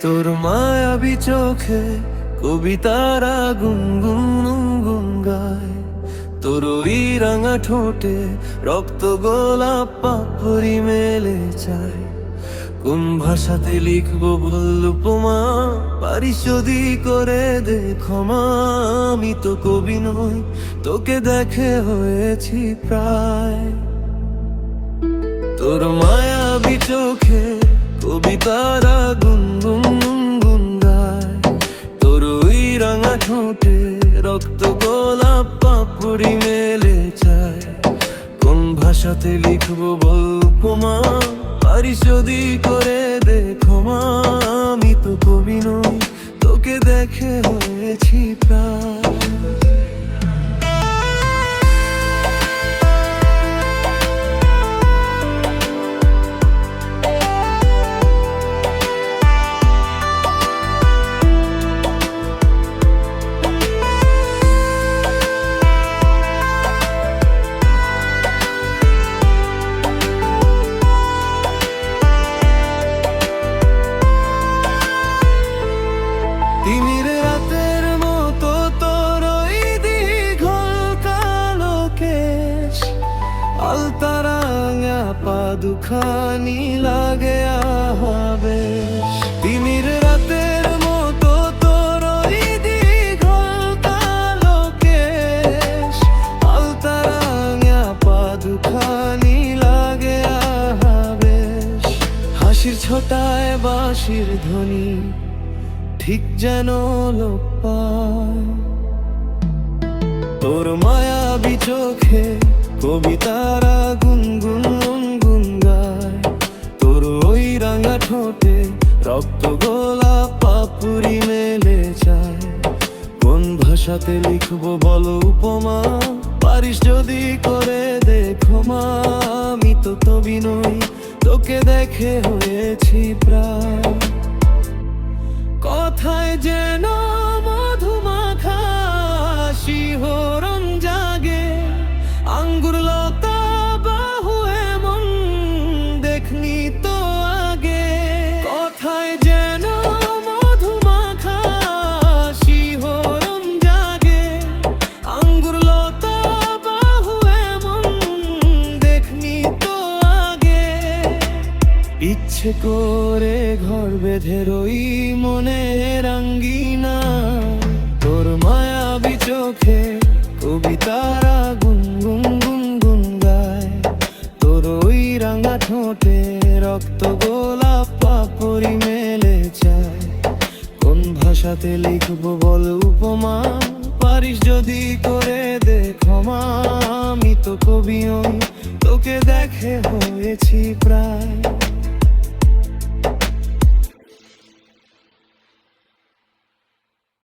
তোর মায়াবী চোখে কবিতারা গুনগুন গায়, তোর ওই রাঙা ঠোঁটে রক্ত গোলাপ পাপড়ি মেলে চায়। কোন ভাষাতে লিখবো বল উপমা, পারিস যদি করে দে ক্ষমা। আমি তো কবি নই, তোকে দেখে হয়েছি প্রায়। তোর মায়াবী চোখে কবিতারা গুনগুন গায়, তোর ওই রাঙা ঠোঁটে রক্ত গোলাপ পাপড়ি মেলে চায়। কোন ভাষাতে লিখবো বল উপমা, পারিস যদি করে দে ক্ষমা। আমি তো কবি নই, তোকে দেখে হয়েছি প্রায়। তিমির রাতের মতো তোর ওই দীঘল কালো কেশ, আলতা রাঙা পা দুখানি লাগে আবেশ। তিমির রাতের মতো তোর ওই দীঘল কালো কেশ, আলতা রাঙা পা দুখানি লাগে আবেশ। হাসির ছোটায় বাঁশির ধ্বনি ঠিক যেন লোক পায়। তোর মায়াবী চোখে কবিতারা গুনগুন গায়, তোর ওই রাঙা ঠোঁটে রক্ত গোলাপ পাপড়ি মেলে চায়। কোন ভাষাতে লিখবো বলো উপমা, পারিস যদি করে দে ক্ষমা। আমি তো কবি নই, তোকে দেখে হয়েছি প্রায়। কথায় যেন মধুমাখা শিহরণ জাগে, আঙ্গুর লতা বাহু এমন দেখনি তো আগে। কথায় যেন মধুমাখা শিহরণ জাগে, আঙ্গুর লতা বাহু এমন দেখনি তো আগে। ইচ্ছে করে ঘর বেঁধে রই মনের আঙ্গিনা, তোর মায়াবী চোখে কবিতারা গুনগুন গায়, তোর ওই রাঙা ঠোঁটে রক্ত গোলাপ পাপড়ি মেলে চায়। কোন ভাষাতে লিখবো বল উপমা, পারিস যদি করে দে ক্ষমা। আমি তো কবি নই, তোকে দেখে হয়েছি প্রায়।